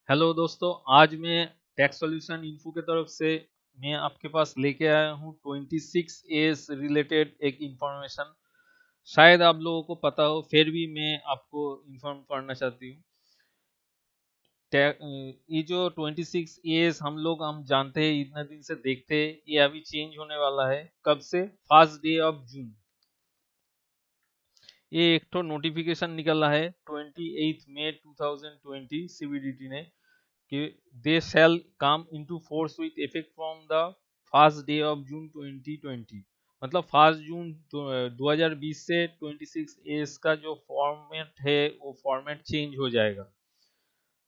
Hello दोस्तों, आज मैं टैक्स सॉल्यूशन इन्फो के तरफ से मैं आपके पास लेके आया हूँ 26 एस रिलेटेड एक इंफॉर्मेशन। शायद आप लोगों को पता हो, फिर भी मैं आपको इन्फॉर्म करना चाहती हूँ। ये जो 26 एस हम जानते हैं, इतने दिन से देखते हैं, ये अभी चेंज होने वाला है। कब से? फर्स्ट डे ऑफ जून। ये एक तो नोटिफिकेशन निकला है 28 मई 2020 सीबीडीटी ने कि they shall come into force with effect from the first day of June 2020। मतलब फर्स्ट जून 2020 से 26 एस का जो फॉर्मेट है वो फॉर्मेट चेंज हो जाएगा।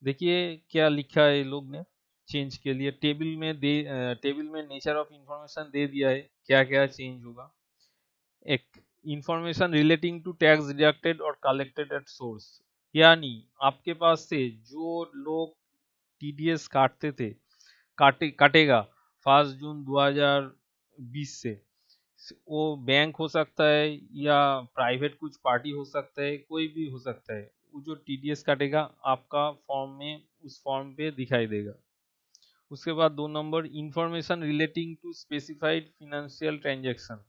देखिए क्या लिखा है ये लोग ने चेंज के लिए। टेबल में नेचर ऑफ इंफॉर्मेशन दे दिया है, क्या क्या चेंज होगा। एक, information relating to tax deducted और कलेक्टेड एट सोर्स, यानी आपके पास से जो लोग टीडीएस काटते थे, काटेगा 1 जून 2020 से। वो बैंक हो सकता है या प्राइवेट कुछ पार्टी हो सकता है, कोई भी हो सकता है। वो जो टीडीएस काटेगा आपका फॉर्म में, उस फॉर्म पे दिखाई देगा। उसके बाद 2 number, information relating to specified financial transaction.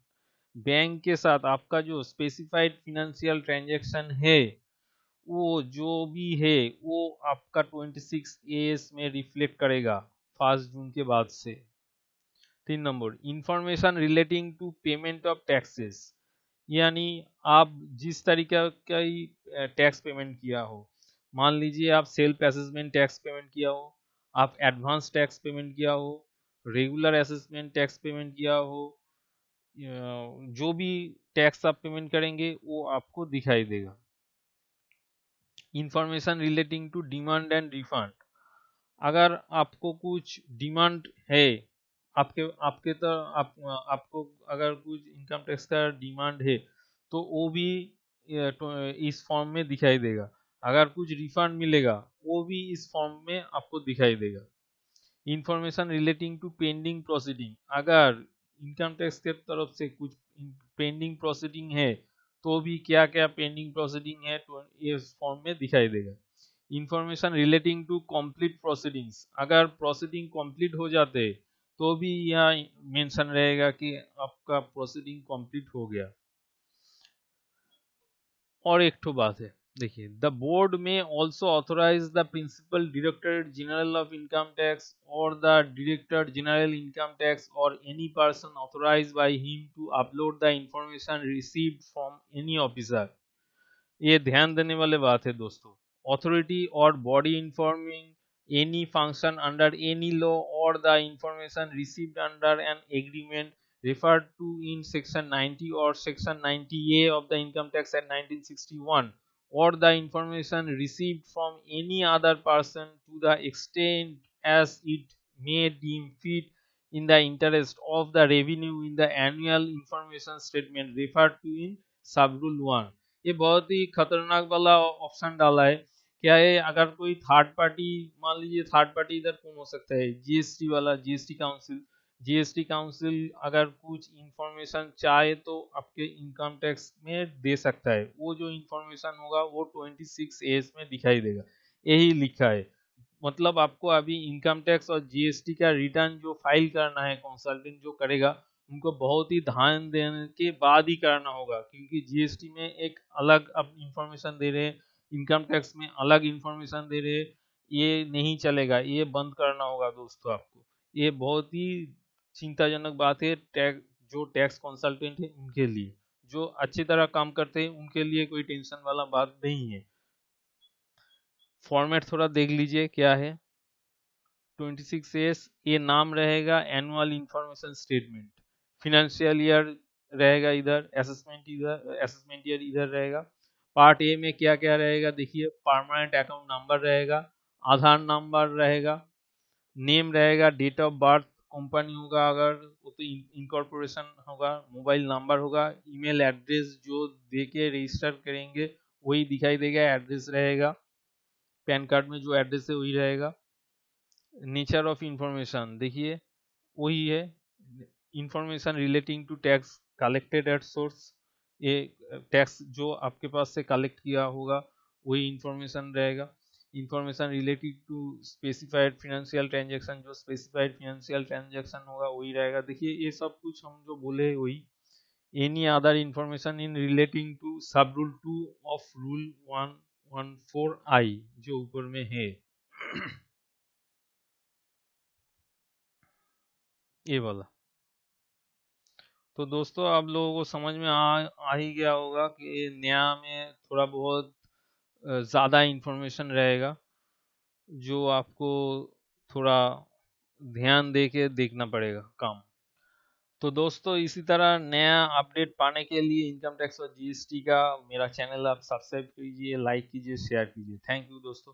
Bank के साथ आपका जो स्पेसिफाइड फिनेंशियल ट्रांजैक्शन है, वो जो भी है वो आपका 26 एस में रिफ्लेक्ट करेगा 1 जून के बाद से। 3 number, information relating to payment of taxes, यानी आप जिस तरीके का टैक्स पेमेंट किया हो। मान लीजिए आप सेल्फ असेसमेंट टैक्स पेमेंट किया हो, आप एडवांस टैक्स पेमेंट किया हो, रेगुलर असेसमेंट टैक्स पेमेंट किया हो, जो भी टैक्स आप पेमेंट करेंगे वो आपको दिखाई देगा। Information relating to demand and refund, अगर आपको कुछ डिमांड है, आपके आपके तो आपको अगर कुछ इनकम टैक्स का डिमांड है तो वो भी इस फॉर्म में दिखाई देगा। अगर कुछ रिफंड मिलेगा वो भी इस फॉर्म में आपको दिखाई देगा। Information relating to pending proceeding, अगर इनकम टैक्स के तरफ से कुछ पेंडिंग प्रोसीडिंग है तो भी क्या क्या पेंडिंग प्रोसीडिंग है तो इस फॉर्म में दिखाई देगा। Information relating to complete proceedings, अगर प्रोसीडिंग कंप्लीट हो जाते तो भी यहाँ मेंशन रहेगा कि आपका प्रोसीडिंग कंप्लीट हो गया। और एक ठो बात है, देखिए, the board may also authorize the principal director general of income tax or the director general income tax or any person authorize by him to upload the information received from any officer. ये ध्यान देने वाले बात है दोस्तों। Authority or body informing any function under any law or the information received under an agreement referred to in section 90 or section 90A of the income tax act 1961, or the information received from any other person to the extent as it may deem fit in the interest of the revenue in the annual information statement referred to in sub-rule 1। ये बहुत ही खतरनाक वाला option डाला है। क्या है, अगर कोई थर्ड पार्टी, मान लीजिए थर्ड पार्टी इधर कौन हो सकता है, जीएसटी वाला, जीएसटी काउंसिल। जीएसटी काउंसिल अगर कुछ इंफॉर्मेशन चाहे तो आपके इनकम टैक्स में दे सकता है। वो जो इंफॉर्मेशन होगा वो 26 एस में दिखाई देगा, यही लिखा है। मतलब आपको अभी इनकम टैक्स और जीएसटी का रिटर्न जो फाइल करना है, कंसल्टेंट जो करेगा, उनको बहुत ही ध्यान देने के बाद ही करना होगा, क्योंकि जीएसटी में एक अलग अब इंफॉर्मेशन दे रहे हैं, इनकम टैक्स में अलग इंफॉर्मेशन दे रहे हैं। ये नहीं चलेगा, ये बंद करना होगा दोस्तों आपको। ये बहुत ही चिंताजनक बात है जो टैक्स कंसल्टेंट है उनके लिए। जो अच्छी तरह काम करते हैं उनके लिए कोई टेंशन वाला बात नहीं है। फॉर्मेट थोड़ा देख लीजिए क्या है। 26 ये नाम रहेगा annual information statement. Financial year रहेगा इधर, असेसमेंट ईयर इधर रहेगा। पार्ट ए में क्या क्या रहेगा देखिए, परमानेंट अकाउंट नंबर रहेगा, आधार नंबर रहेगा, नेम रहेगा, डेट ऑफ बर्थ, कंपनी होगा अगर वो तो इनकॉर्पोरेशन होगा, मोबाइल नंबर होगा, ईमेल एड्रेस जो दे के रजिस्टर करेंगे वही दिखाई देगा, एड्रेस रहेगा। पैन कार्ड में जो एड्रेस है वही रहेगा। नेचर ऑफ इंफॉर्मेशन देखिए वही है, information relating to tax collected at source. ये टैक्स जो आपके पास से कलेक्ट किया होगा वही इंफॉर्मेशन रहेगा। Information related to specified financial transaction, जो स्पेसिफाइड फिनेंशियल ट्रांजैक्शन होगा वही रहेगा। देखिए ये सब कुछ हम जो बोले वही। Any other information in relating to sub rule 2 of rule 114I जो ऊपर में है ये वाला। तो दोस्तों आप लोगों को समझ में आ ही गया होगा कि नया में थोड़ा बहुत ज़्यादा इंफॉर्मेशन रहेगा जो आपको थोड़ा ध्यान दे के देखना पड़ेगा काम। तो दोस्तों इसी तरह नया अपडेट पाने के लिए इनकम टैक्स और जीएसटी का मेरा चैनल आप सब्सक्राइब कीजिए, लाइक कीजिए, शेयर कीजिए। थैंक यू दोस्तों।